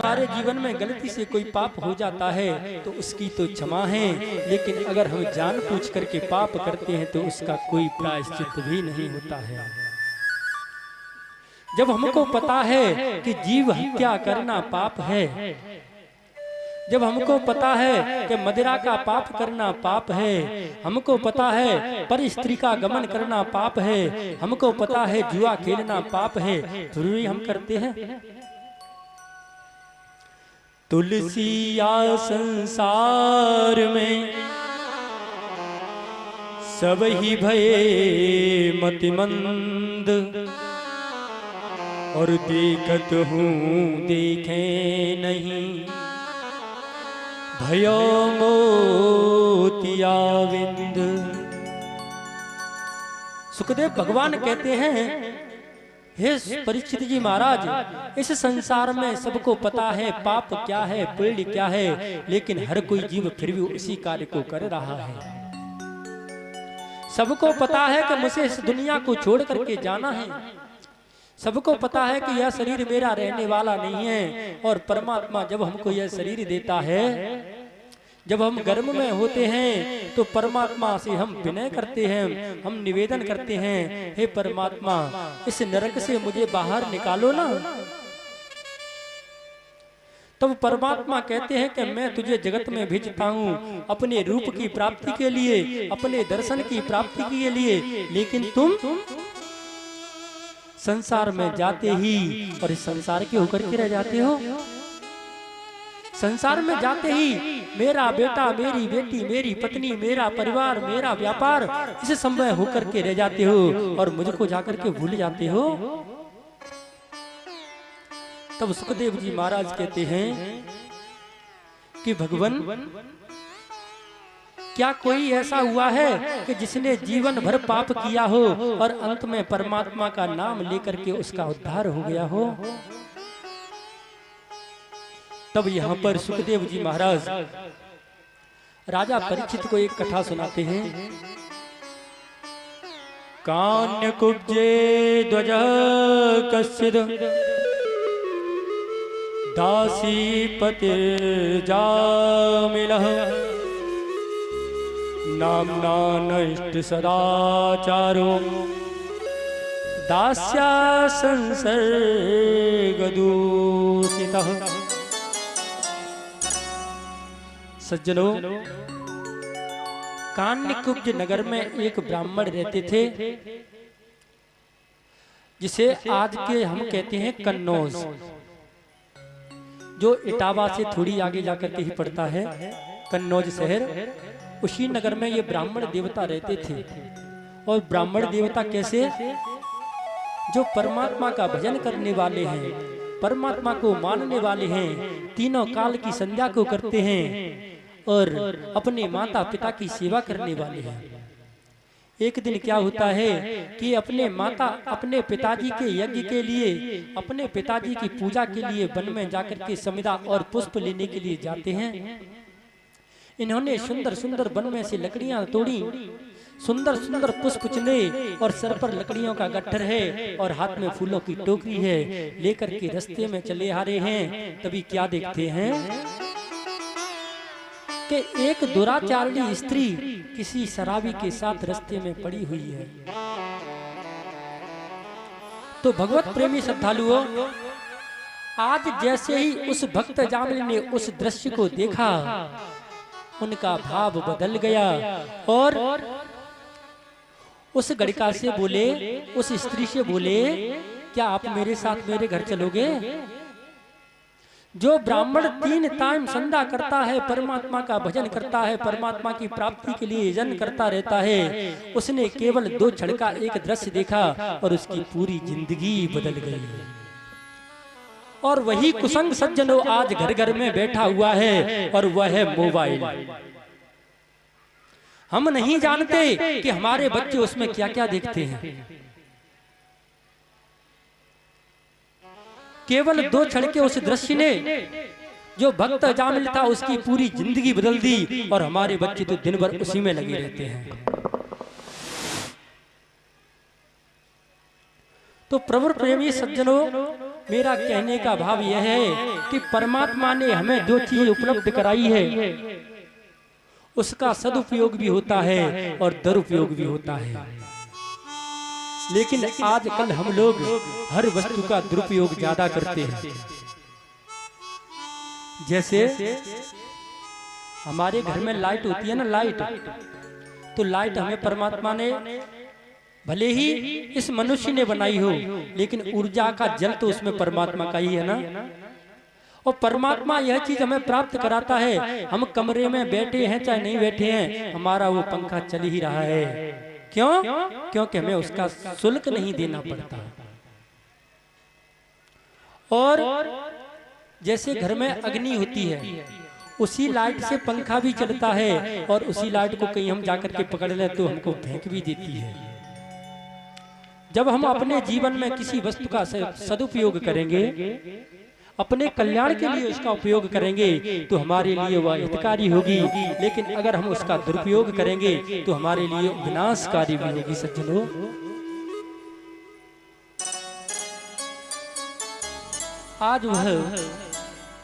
हमारे जीवन में गलती से कोई पाप हो जाता है तो उसकी तो क्षमा है, लेकिन अगर हम जानबूझ करके पाप करते हैं तो उसका कोई प्रायश्चित भी नहीं होता है। जब हमको पता है कि जीव हत्या करना पाप है, जब हमको पता है कि मदिरा का पाप करना पाप है, हमको पता है पर स्त्री का गमन करना पाप है, हमको पता है जुआ खेलना पाप है, फिर भी हम करते हैं। तुलसी या संसार में सब ही भये मतिमंद, और देखत हूँ देखे नहीं भयो मोतिया विंद। सुखदेव भगवान कहते हैं, हे परीक्षित जी महाराज, इस संसार में सबको पता है पाप क्या है, पुण्य क्या है, लेकिन हर कोई जीव फिर भी उसी कार्य को कर रहा है। सबको पता है कि मुझे इस दुनिया को छोड़ करके जाना है, सबको पता है कि यह शरीर मेरा रहने वाला नहीं है, और परमात्मा जब हमको यह शरीर देता है, जब हम गर्भ में होते हैं तो परमात्मा से हम विनय करते हैं, हम निवेदन करते हैं, हे परमात्मा इस नरक से मुझे बाहर निकालो ना। तब परमात्मा कहते हैं कि मैं तुझे जगत में भेजता हूँ अपने रूप की प्राप्ति के लिए, अपने दर्शन की प्राप्ति के लिए, लेकिन तुम संसार में जाते ही और इस संसार के होकर के रह जाते हो। संसार में जाते ही मेरा बेटा, मेरी बेटी, मेरी पत्नी, मेरा परिवार, मेरा व्यापार, इसे समय होकर के रह जाते हो और मुझको जाकर के भूल जाते हो। तब सुखदेव जी महाराज कहते हैं कि भगवान, क्या कोई ऐसा हुआ है कि जिसने जीवन भर पाप किया हो और अंत में परमात्मा का नाम लेकर के उसका उद्धार हो गया हो? तब यहाँ पर सुखदेव जी महाराज राजा परीक्षित को एक कथा सुनाते हैं। कान्य कुब्जे ध्वज कश्चिद दासी पतिर्जामिलः नाम्ना नष्ट सदाचारो दास्या संसर्गदूषितः। सज्जनों, कान्यकुब्ज नगर में एक ब्राह्मण रहते थे, जिसे आज के हम कहते हैं कन्नौज, जो इटावा से थोड़ी आगे जाकर के ही पड़ता है कन्नौज शहर। उसी नगर में ये ब्राह्मण देवता रहते थे। और ब्राह्मण देवता कैसे? जो परमात्मा का भजन करने वाले हैं, परमात्मा को मानने वाले हैं, तीनों काल की संध्या को करते हैं और अपने माता पिता की सेवा करने वाले हैं। एक दिन क्या होता है कि अपने पिताजी के यज्ञ के लिए, अपने पिताजी की पूजा के लिए वन में जाकर के समिधा और पुष्प लेने के लिए जाते हैं। इन्होंने सुंदर सुंदर वन में से लकड़ियां तोड़ी, सुंदर सुंदर पुष्प चुने और सर पर लकड़ियों का गट्ठर है और हाथ में फूलों की टोकरी है, लेकर के रास्ते में चले आ रहे हैं। तभी क्या देखते हैं कि एक दुराचारी स्त्री किसी शराबी के साथ रास्ते में पड़ी हुई है। तो भगवत प्रेमी श्रद्धालुओं, आज जैसे ही उस भक्त जामिल ने उस दृश्य को देखा, उनका भाव बदल गया और उस गड़िका से बोले, उस स्त्री से बोले, क्या आप मेरे साथ मेरे घर चलोगे? जो ब्राह्मण 3 टाइम संध्या करता है, परमात्मा का भजन करता है, परमात्मा की प्राप्ति के लिए यजन करता रहता है, उसने केवल 2 क्षण का एक दृश्य देखा और उसकी पूरी जिंदगी बदल गई। और वही कुसंग सज्जनों आज घर घर में बैठा हुआ है और वह है मोबाइल। हम नहीं जानते कि हमारे बच्चे उसमें क्या क्या देखते हैं। केवल 2 क्षण के उस दृश्य ने जो भक्त जामिल था उसकी पूरी जिंदगी बदल दी और हमारे बच्चे तो दिन भर उसी में लगे रहते हैं। तो प्रभु प्रेमी सज्जनों, मेरा कहने का भाव यह है कि परमात्मा ने हमें जो चीज उपलब्ध कराई है उसका सदुपयोग भी होता है और दुरुपयोग भी होता है। लेकिन आजकल हम लोग हर वस्तु का दुरुपयोग ज्यादा करते हैं। जैसे हमारे घर में लाइट होती है ना, लाइट, तो लाइट हमें परमात्मा ने भले ही इस मनुष्य ने बनाई हो, लेकिन ऊर्जा का जल तो उसमें परमात्मा का ही है ना। और परमात्मा यह चीज हमें प्राप्त कराता है। हम कमरे में बैठे हैं चाहे नहीं बैठे हैं, हमारा वो पंखा चल ही रहा है। क्यों? क्योंकि हमें उसका शुल्क नहीं देना पड़ता। और जैसे घर में अग्नि होती है, उसी लाइट से पंखा भी चलता है और उसी लाइट को कहीं हम जाकर के पकड़ लें तो हमको फेंक भी देती है। जब हम अपने जीवन में किसी वस्तु का सदुपयोग करेंगे, अपने कल्याण के लिए उसका उपयोग करेंगे तो हमारे लिए वह हितकारी होगी। लेकिन अगर हम उसका दुरुपयोग करेंगे तो हमारे लिए विनाशकारी भी होगी। सज्जनों, आज वह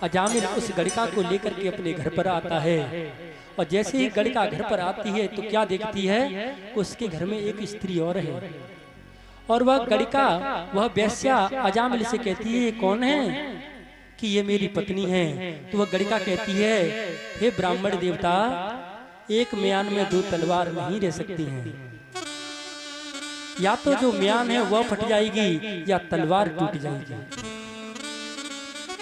अजामिल उस गड़िका को लेकर के अपने घर पर आता है और जैसे ही गड़िका घर पर आती है तो क्या देखती है, उसके घर में एक स्त्री और है। और वह गड़िका, वह वेश्या अजामिल से कहती है, कौन है? कि ये मेरी पत्नी है। तो वह गड़िका कहती है, हे ब्राह्मण देवता, एक म्यान में दो तलवार नहीं रह सकती हैं। या तो जो म्यान है वह फट जाएगी या तलवार टूट जाएगी।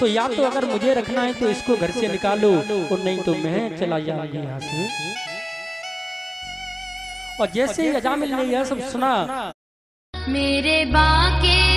तो या तो अगर मुझे रखना है तो इसको घर से निकालो, और नहीं तो मैं चला जाऊंगी यहाँ से। और जैसे ही अजामिल ने यह सब सुना, मेरे बाके